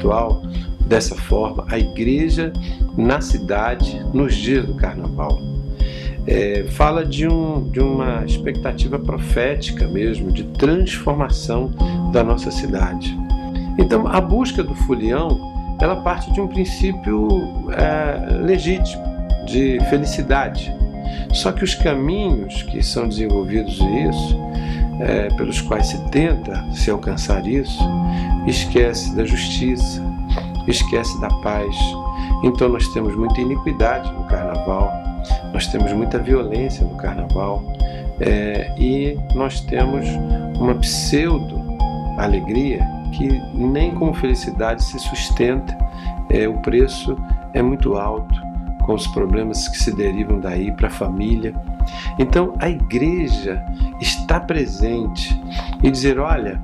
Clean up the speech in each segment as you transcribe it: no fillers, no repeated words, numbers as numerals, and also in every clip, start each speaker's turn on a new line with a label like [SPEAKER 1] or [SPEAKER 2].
[SPEAKER 1] espiritual dessa forma, a igreja na cidade nos dias do carnaval. Fala de uma expectativa profética mesmo, de transformação da nossa cidade. Então, a busca do folião, ela parte de um princípio legítimo, de felicidade. Só que os caminhos que são desenvolvidos nisso, pelos quais se tenta se alcançar isso, esquece da justiça, esquece da paz. Então nós temos muita iniquidade no carnaval, nós temos muita violência no carnaval, e nós temos uma pseudo-alegria que nem com felicidade se sustenta. O preço é muito alto, com os problemas que se derivam daí para a família. Então a igreja está presente e dizer, olha,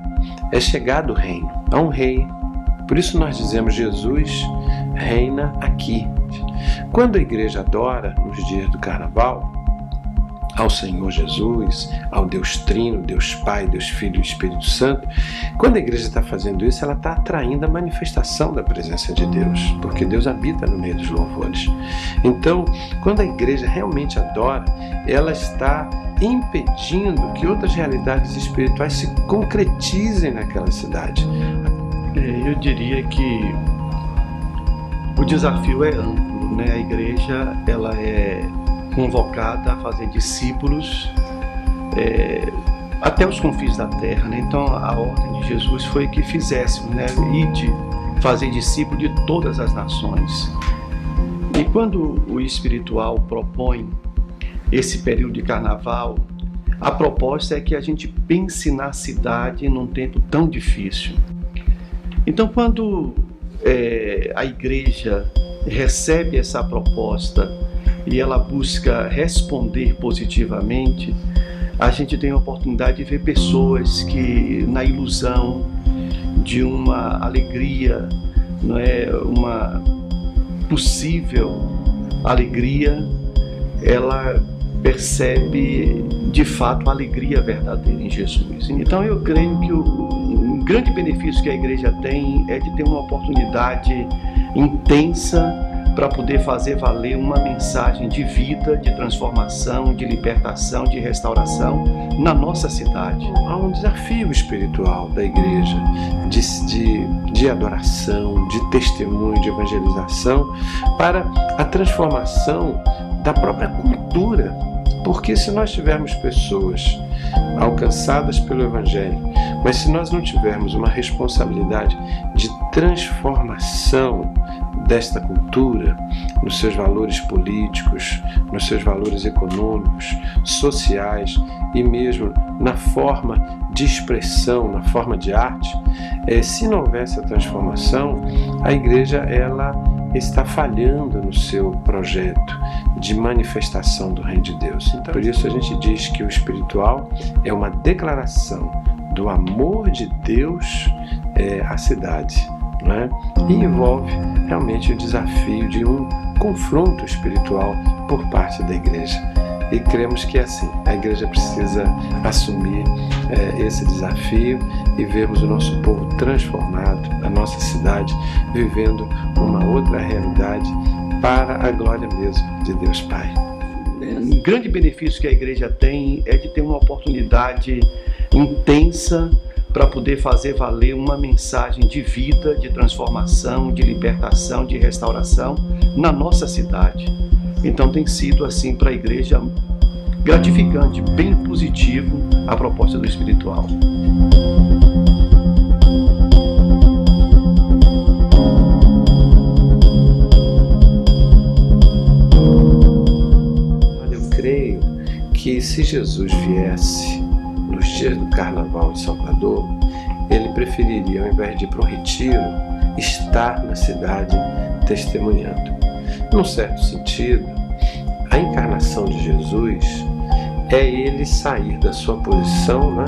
[SPEAKER 1] é chegado o reino, há um rei. Por isso nós dizemos, Jesus reina aqui. Quando a igreja adora nos dias do carnaval ao Senhor Jesus, ao Deus Trino, Deus Pai, Deus Filho e Espírito Santo, quando a igreja está fazendo isso, ela está atraindo a manifestação da presença de Deus, porque Deus habita no meio dos louvores. Então, quando a igreja realmente adora, ela está impedindo que outras realidades espirituais se concretizem naquela cidade.
[SPEAKER 2] Eu diria que o desafio é amplo, né? A igreja, ela é convocada a fazer discípulos até os confins da terra, né? Então a ordem de Jesus foi que fizéssemos, né? Ide, fazer discípulo de todas as nações. E quando o espiritual propõe esse período de carnaval, a proposta é que a gente pense na cidade num tempo tão difícil. Então quando a igreja recebe essa proposta e ela busca responder positivamente, a gente tem a oportunidade de ver pessoas que, na ilusão de uma alegria, não é, uma possível alegria, ela percebe de fato a alegria verdadeira em Jesus. Então eu creio que um grande benefício que a igreja tem é de ter uma oportunidade intensa para poder fazer valer uma mensagem de vida, de transformação, de libertação, de restauração na nossa cidade.
[SPEAKER 1] Há um desafio espiritual da igreja de adoração, de testemunho, de evangelização, para a transformação da própria cultura. Porque se nós tivermos pessoas alcançadas pelo Evangelho, mas se nós não tivermos uma responsabilidade de transformação desta cultura, nos seus valores políticos, nos seus valores econômicos, sociais e mesmo na forma de expressão, na forma de arte, se não houver essa transformação, a igreja ela está falhando no seu projeto de manifestação do Reino de Deus. Então, por isso a gente diz que o espiritual é uma declaração do amor de Deus à cidade, né? E envolve realmente o desafio de um confronto espiritual por parte da igreja. E cremos que é assim, a igreja precisa assumir esse desafio e vermos o nosso povo transformado, a nossa cidade vivendo uma outra realidade para a glória mesmo de Deus Pai.
[SPEAKER 2] Um grande benefício que a igreja tem é de ter uma oportunidade intensa para poder fazer valer uma mensagem de vida, de transformação, de libertação, de restauração na nossa cidade. Então tem sido assim para a igreja gratificante, bem positivo a proposta do espiritual.
[SPEAKER 1] Eu creio que se Jesus viesse nos dias do Carnaval de Salvador, ele preferiria, ao invés de ir para um retiro, estar na cidade testemunhando. Num certo sentido, a encarnação de Jesus é ele sair da sua posição, né,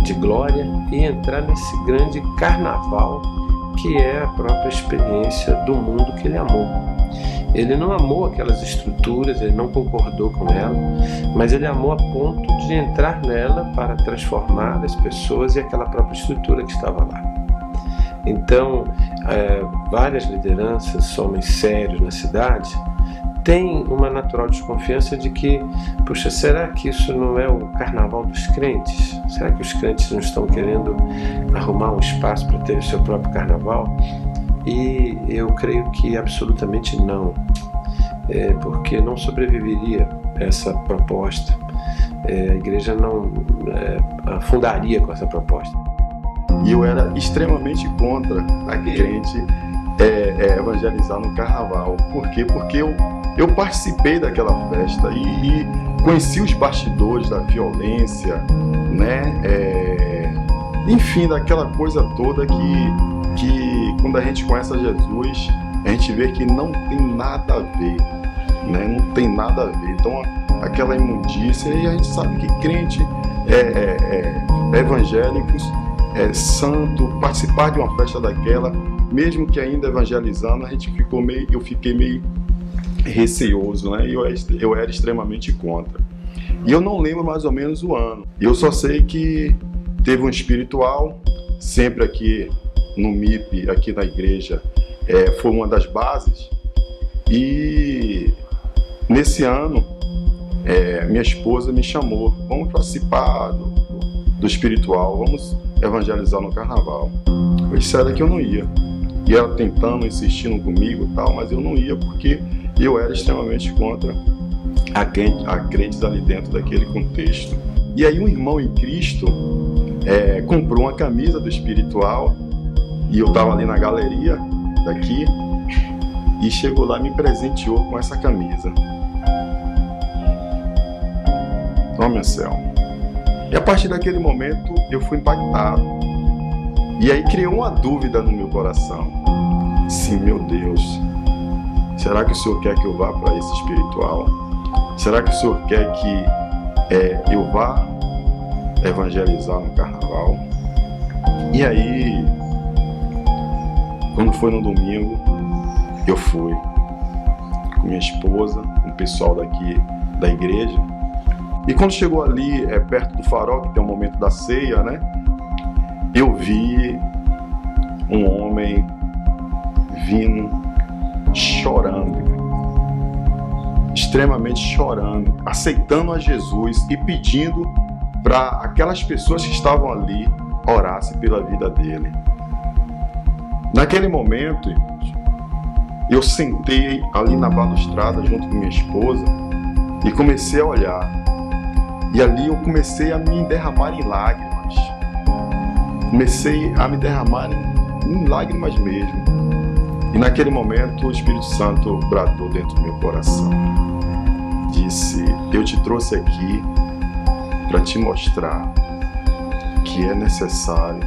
[SPEAKER 1] de glória e entrar nesse grande carnaval que é a própria experiência do mundo que ele amou. Ele não amou aquelas estruturas, ele não concordou com ela, mas ele amou a ponto de entrar nela para transformar as pessoas e aquela própria estrutura que estava lá. Então, várias lideranças, homens sérios na cidade, têm uma natural desconfiança de que, puxa, será que isso não é o carnaval dos crentes? Será que os crentes não estão querendo arrumar um espaço para ter o seu próprio carnaval? E eu creio que absolutamente não, porque não sobreviveria essa proposta. A igreja não afundaria com essa proposta.
[SPEAKER 3] E eu era extremamente contra a crente evangelizar no carnaval. Por quê? Porque eu participei daquela festa e conheci os bastidores da violência, né? Enfim, daquela coisa toda que quando a gente conhece a Jesus, a gente vê que não tem nada a ver, né? Não tem nada a ver. Então, aquela imundícia, e a gente sabe que crente evangélicos, santo, participar de uma festa daquela, mesmo que ainda evangelizando, eu fiquei meio receoso, né? Eu era extremamente contra. E eu não lembro mais ou menos o ano. Eu só sei que teve um espiritual, sempre aqui no MIP, aqui na igreja, foi uma das bases. E nesse ano, minha esposa me chamou, vamos participar do espiritual, vamos evangelizar no carnaval. Eu disse que eu não ia. E ela tentando, insistindo comigo e tal, mas eu não ia porque eu era extremamente contra a crentes ali dentro daquele contexto. E aí um irmão em Cristo comprou uma camisa do espiritual e eu estava ali na galeria daqui e chegou lá e me presenteou com essa camisa. Tome, Anselmo. E a partir daquele momento eu fui impactado. E aí criou uma dúvida no meu coração. Sim, meu Deus, será que o Senhor quer que eu vá para esse espiritual? Será que o Senhor quer que eu vá evangelizar no carnaval? E aí, quando foi no domingo, eu fui com minha esposa, com o pessoal daqui da igreja. E quando chegou ali, perto do farol, que tem o momento da ceia, né? Eu vi um homem vindo chorando, extremamente chorando, aceitando a Jesus e pedindo para aquelas pessoas que estavam ali orassem pela vida dele. Naquele momento, eu sentei ali na balustrada junto com minha esposa e comecei a olhar. E ali eu comecei a me derramar em lágrimas. Comecei a me derramar em lágrimas mesmo. E naquele momento o Espírito Santo bradou dentro do meu coração. Disse, eu te trouxe aqui para te mostrar que é necessário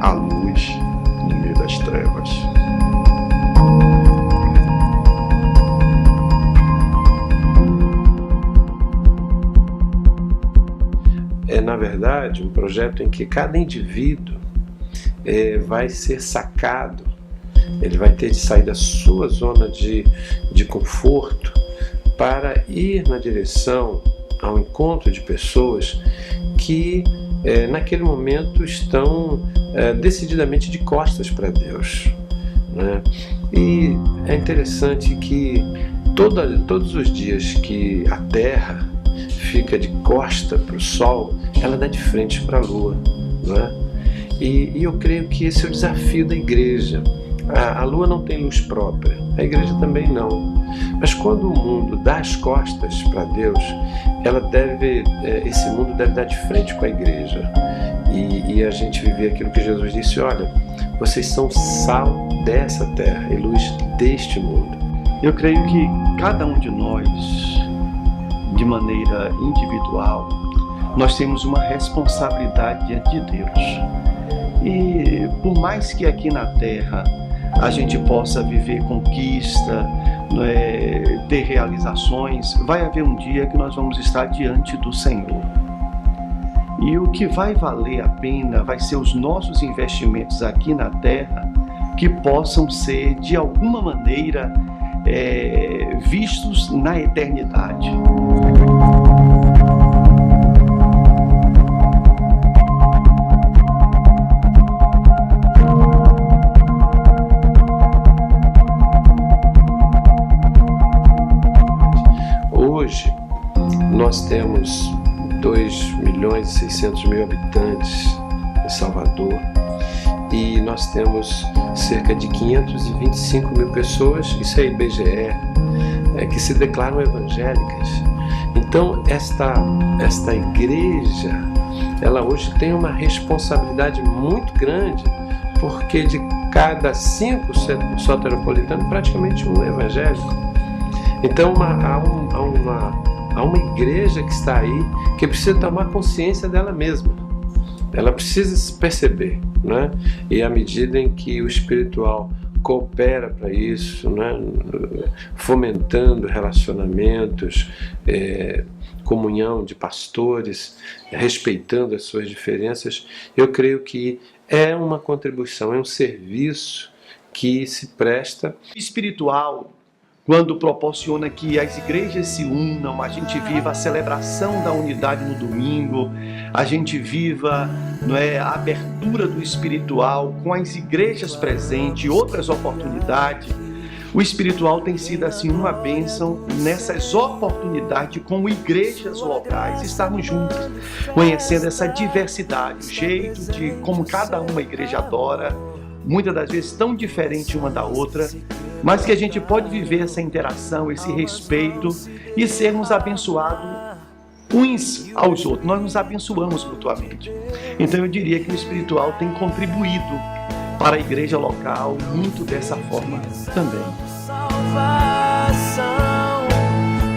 [SPEAKER 3] a luz no meio das trevas.
[SPEAKER 1] Na verdade, um projeto em que cada indivíduo vai ser sacado, ele vai ter de sair da sua zona de conforto para ir na direção, ao encontro de pessoas que naquele momento estão decididamente de costas para Deus, né? E é interessante que todos os dias que a Terra fica de costa para o Sol, ela dá de frente para a Lua, não é? E eu creio que esse é o desafio da igreja. A Lua não tem luz própria, a igreja também não. Mas quando o mundo dá as costas para Deus, esse mundo deve dar de frente com a igreja. E a gente viver aquilo que Jesus disse, olha, vocês são sal dessa terra e luz deste mundo.
[SPEAKER 2] Eu creio que cada um de nós, de maneira individual, nós temos uma responsabilidade diante de Deus. E por mais que aqui na Terra a gente possa viver conquista, ter realizações, vai haver um dia que nós vamos estar diante do Senhor. E o que vai valer a pena vai ser os nossos investimentos aqui na Terra, que possam ser, de alguma maneira, vistos na eternidade.
[SPEAKER 1] Nós temos 2.600.000 habitantes em Salvador e nós temos cerca de 525 mil pessoas, isso é IBGE, que se declaram evangélicas. Então esta igreja, ela hoje tem uma responsabilidade muito grande, porque de cada 5 soteropolitanos, praticamente um é evangélico. Então há uma igreja que está aí que precisa tomar consciência dela mesma. Ela precisa se perceber, né? E à medida em que o espiritual coopera para isso, né? Fomentando relacionamentos, comunhão de pastores, respeitando as suas diferenças, eu creio que é uma contribuição, é um serviço que se presta.
[SPEAKER 2] Espiritual, quando proporciona que as igrejas se unam, a gente viva a celebração da unidade no domingo, a gente viva, não é, a abertura do espiritual com as igrejas presentes e outras oportunidades. O espiritual tem sido assim uma bênção nessas oportunidades como igrejas locais, estarmos juntos, conhecendo essa diversidade, o jeito de como cada uma igreja adora, muitas das vezes tão diferente uma da outra, mas que a gente pode viver essa interação, esse respeito e sermos abençoados uns aos outros. Nós nos abençoamos mutuamente. Então eu diria que o espiritual tem contribuído para a igreja local muito dessa forma também.
[SPEAKER 4] Salvação,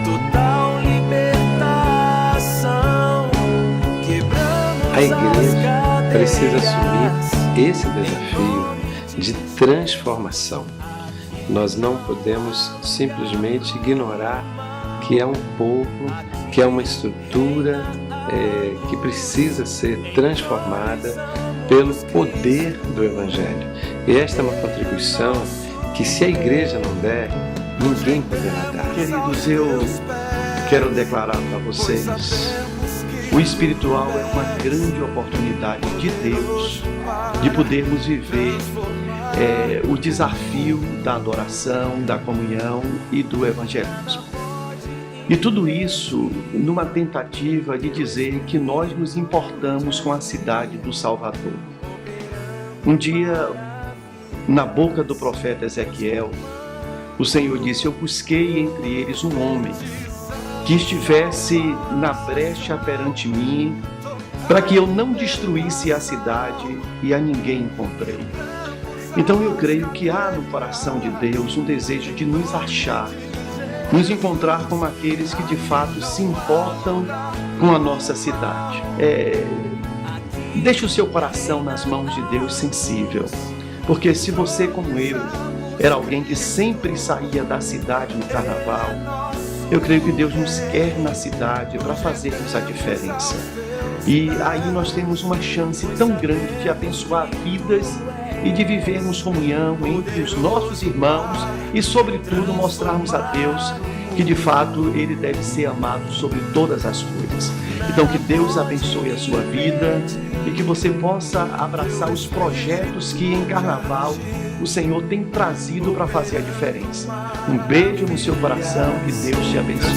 [SPEAKER 4] total libertação, quebramos
[SPEAKER 1] a igreja precisa assumir esse desafio de transformação. Nós não podemos simplesmente ignorar que é um povo, que é uma estrutura que precisa ser transformada pelo poder do Evangelho. E esta é uma contribuição que, se a igreja não der, ninguém poderá dar.
[SPEAKER 2] Queridos, eu quero declarar para vocês, o espiritual é uma grande oportunidade de Deus de podermos viver o desafio da adoração, da comunhão e do evangelismo. E tudo isso numa tentativa de dizer que nós nos importamos com a cidade do Salvador. Um dia, na boca do profeta Ezequiel, o Senhor disse: eu busquei entre eles um homem que estivesse na brecha perante mim, para que eu não destruísse a cidade, e a ninguém encontrei. Então eu creio que há no coração de Deus um desejo de nos achar, nos encontrar como aqueles que de fato se importam com a nossa cidade. Deixe o seu coração nas mãos de Deus sensível, porque se você, como eu, era alguém que sempre saía da cidade no carnaval, eu creio que Deus nos quer na cidade para fazermos a diferença. E aí nós temos uma chance tão grande de abençoar vidas e de vivermos comunhão entre os nossos irmãos e, sobretudo, mostrarmos a Deus que, de fato, Ele deve ser amado sobre todas as coisas. Então, que Deus abençoe a sua vida e que você possa abraçar os projetos que em Carnaval o Senhor tem trazido para fazer a diferença. Um beijo no seu coração, que Deus te abençoe.